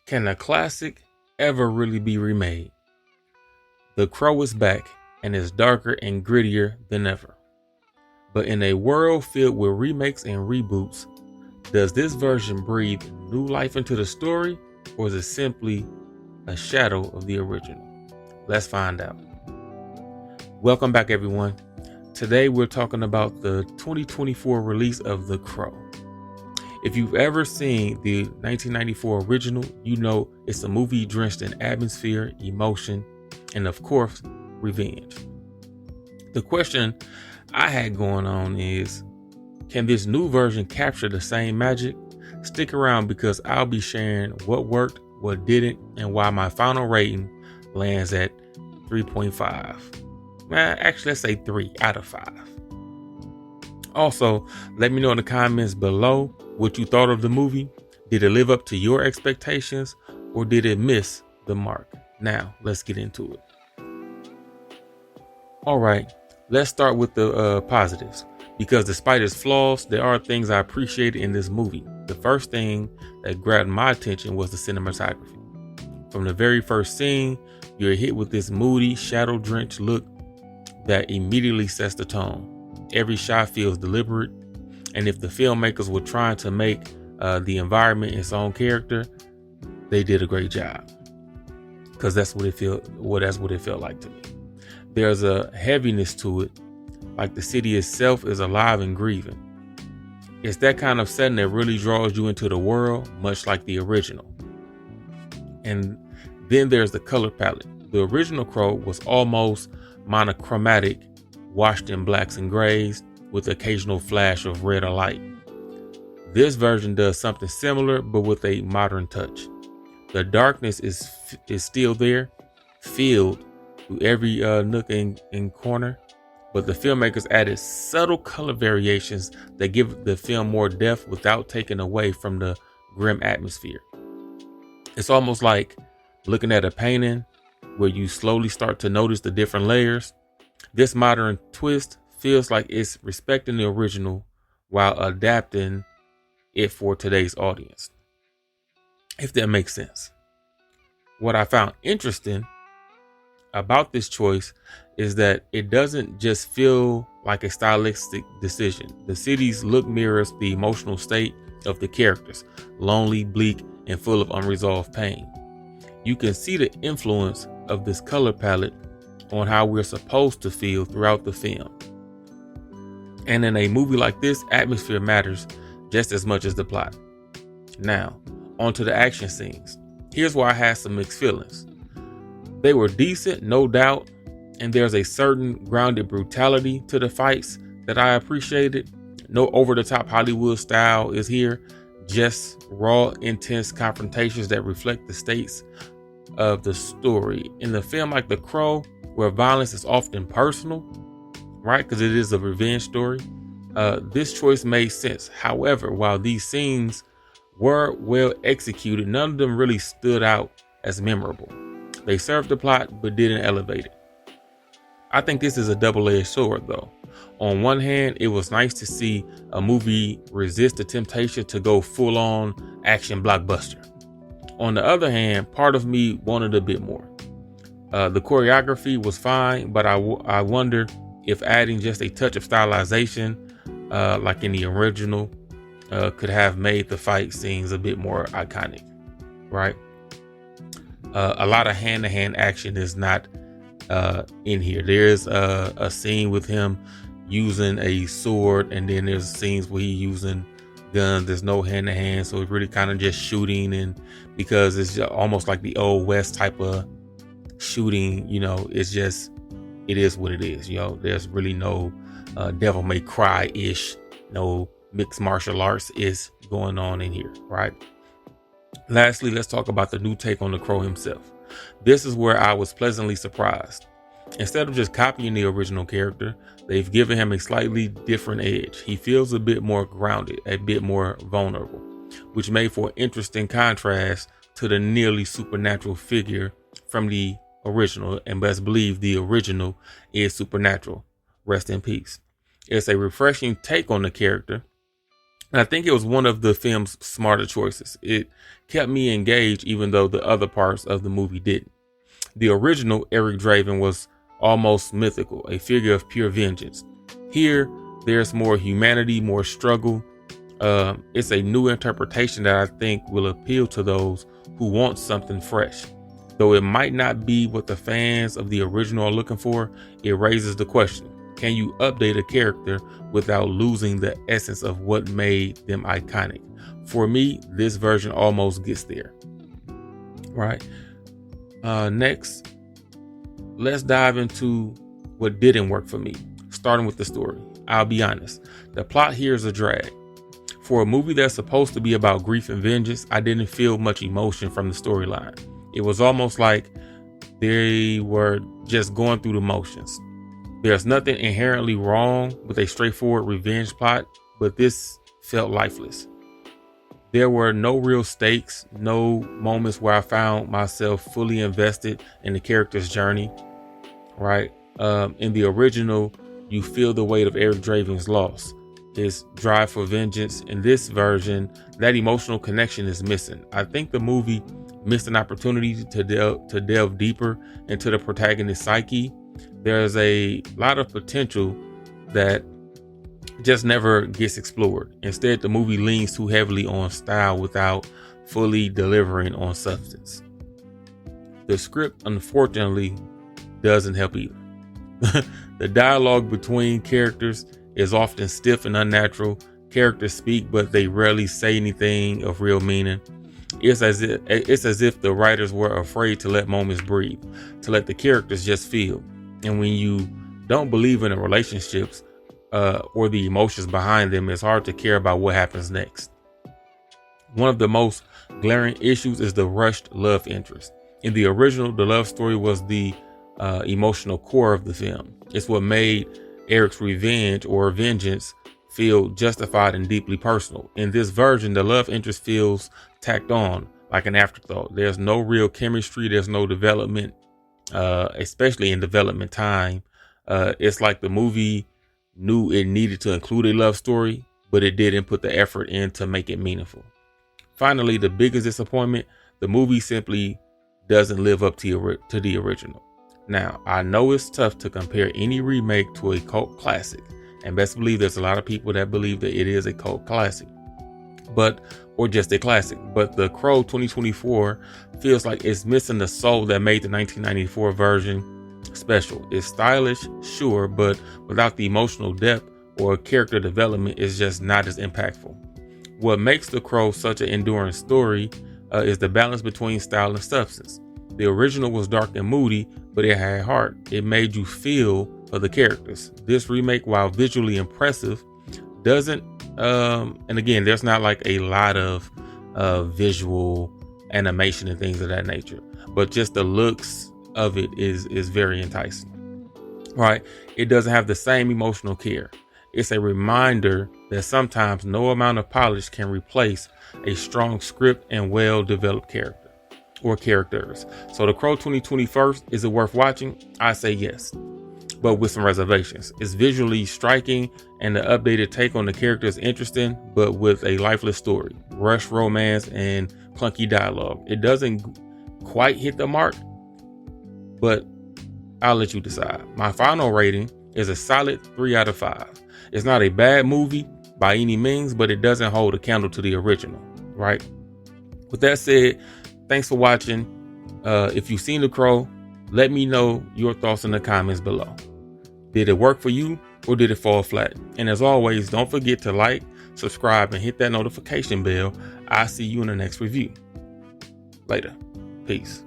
Can a classic ever really be remade? The Crow is back and is darker and grittier than ever. But in a world filled with remakes and reboots, does this version breathe new life into the story, or is it simply a shadow of the original? Let's find out. Welcome back, everyone. Today we're talking about the 2024 release of The Crow. If you've ever seen the 1994 original, you know it's a movie drenched in atmosphere, emotion, and of course, revenge. The question I had going on is, can this new version capture the same magic? Stick around because I'll be sharing what worked, what didn't, and why my final rating lands at 3.5. Actually, let's say 3 out of 5. Also, let me know in the comments below what you thought of the movie. Did it live up to your expectations, or did it miss the mark? Now, let's get into it. All right, let's start with the positives, because despite its flaws, there are things I appreciated in this movie. The first thing that grabbed my attention was the cinematography. From the very first scene, you're hit with this moody, shadow-drenched look that immediately sets the tone. Every shot feels deliberate, and if the filmmakers were trying to make the environment its own character, they did a great job. Because that's what it felt like to me. There's a heaviness to it, like the city itself is alive and grieving. It's that kind of setting that really draws you into the world, much like the original. And then there's the color palette. The original Crow was almost monochromatic, washed in blacks and grays, with occasional flash of red or light. This version does something similar, but with a modern touch. The darkness is still there, filled through every nook and corner, but the filmmakers added subtle color variations that give the film more depth without taking away from the grim atmosphere. It's almost like looking at a painting where you slowly start to notice the different layers. This modern twist feels like it's respecting the original while adapting it for today's audience, if that makes sense. What I found interesting about this choice is that it doesn't just feel like a stylistic decision. The city's look mirrors the emotional state of the characters, lonely, bleak, and full of unresolved pain. You can see the influence of this color palette on how we're supposed to feel throughout the film. And in a movie like this, atmosphere matters just as much as the plot. Now, onto the action scenes. Here's where I had some mixed feelings. They were decent, no doubt, and there's a certain grounded brutality to the fights that I appreciated. No over-the-top Hollywood style is here, just raw, intense confrontations that reflect the stakes of the story. In a film like The Crow, where violence is often personal, right, because it is a revenge story, this choice made sense. However, while these scenes were well executed, none of them really stood out as memorable. They served the plot, but didn't elevate it. I think this is a double-edged sword, though. On one hand, it was nice to see a movie resist the temptation to go full-on action blockbuster. On the other hand, part of me wanted a bit more. The choreography was fine, but I wondered if adding just a touch of stylization, like in the original, could have made the fight scenes a bit more iconic, right? A lot of hand-to-hand action is not in here. There's a scene with him using a sword, and then there's scenes where he's using guns. There's no hand-to-hand, so it's really kind of just shooting, and because it's almost like the old West type of shooting, it's just, it is what it is. There's really no Devil May Cry-ish, no mixed martial arts is going on in here, right? Lastly, let's talk about the new take on the Crow himself. This is where I was pleasantly surprised. Instead of just copying the original character, they've given him a slightly different edge. He feels a bit more grounded, a bit more vulnerable, which made for an interesting contrast to the nearly supernatural figure from the original. And best believe the original is supernatural. Rest in peace. It's a refreshing take on the character, And I think it was one of the film's smarter choices. It kept me engaged even though the other parts of the movie didn't. The original Eric Draven was almost mythical, a figure of pure vengeance. Here, there's more humanity, more struggle. It's a new interpretation that I think will appeal to those who want something fresh. Though it might not be what the fans of the original are looking for, it raises the question: can you update a character without losing the essence of what made them iconic? For me, this version almost gets there. Right. Next, let's dive into what didn't work for me, starting with the story. I'll be honest, the plot here is a drag. For a movie that's supposed to be about grief and vengeance, I didn't feel much emotion from the storyline. It was almost like they were just going through the motions. There's nothing inherently wrong with a straightforward revenge plot, but this felt lifeless. There were no real stakes, no moments where I found myself fully invested in the character's journey, right? In the original, you feel the weight of Eric Draven's loss, his drive for vengeance. In this version, that emotional connection is missing. I think the movie missed an opportunity to delve deeper into the protagonist's psyche. There's a lot of potential that just never gets explored. Instead, the movie leans too heavily on style without fully delivering on substance. The script, unfortunately, doesn't help either. The dialogue between characters is often stiff and unnatural. Characters speak, but they rarely say anything of real meaning. It's as if the writers were afraid to let moments breathe, to let the characters just feel. And when you don't believe in the relationships or the emotions behind them, it's hard to care about what happens next. One of the most glaring issues is the rushed love interest. In the original, the love story was the emotional core of the film. It's what made Eric's revenge or vengeance feel justified and deeply personal. In this version, the love interest feels tacked on, like an afterthought. There's no real chemistry. There's no development, especially in development time. It's like the movie knew it needed to include a love story, but it didn't put the effort in to make it meaningful. Finally, the biggest disappointment: the movie simply doesn't live up to the original. Now, I know it's tough to compare any remake to a cult classic, and best believe there's a lot of people that believe that it is a cult classic, or just a classic. But The Crow 2024 feels like it's missing the soul that made the 1994 version special. It's stylish, sure, but without the emotional depth or character development, it's just not as impactful. What makes The Crow such an enduring story is the balance between style and substance. The original was dark and moody, but it had heart. It made you feel for the characters. This remake, while visually impressive, doesn't, and again, there's not like a lot of visual animation and things of that nature, but just the looks of it is very enticing, right? It doesn't have the same emotional care. It's a reminder that sometimes no amount of polish can replace a strong script and well-developed character or characters. So The Crow 2021, is it worth watching? I say yes, but with some reservations. It's visually striking and the updated take on the character is interesting, but with a lifeless story, rushed romance, and clunky dialogue. It doesn't quite hit the mark, but I'll let you decide. My final rating is a solid 3 out of 5. It's not a bad movie by any means, but it doesn't hold a candle to the original, right? With that said, thanks for watching. If you've seen The Crow, let me know your thoughts in the comments below. Did it work for you or did it fall flat? And as always, don't forget to like, subscribe, and hit that notification bell. I'll see you in the next review. Later. Peace.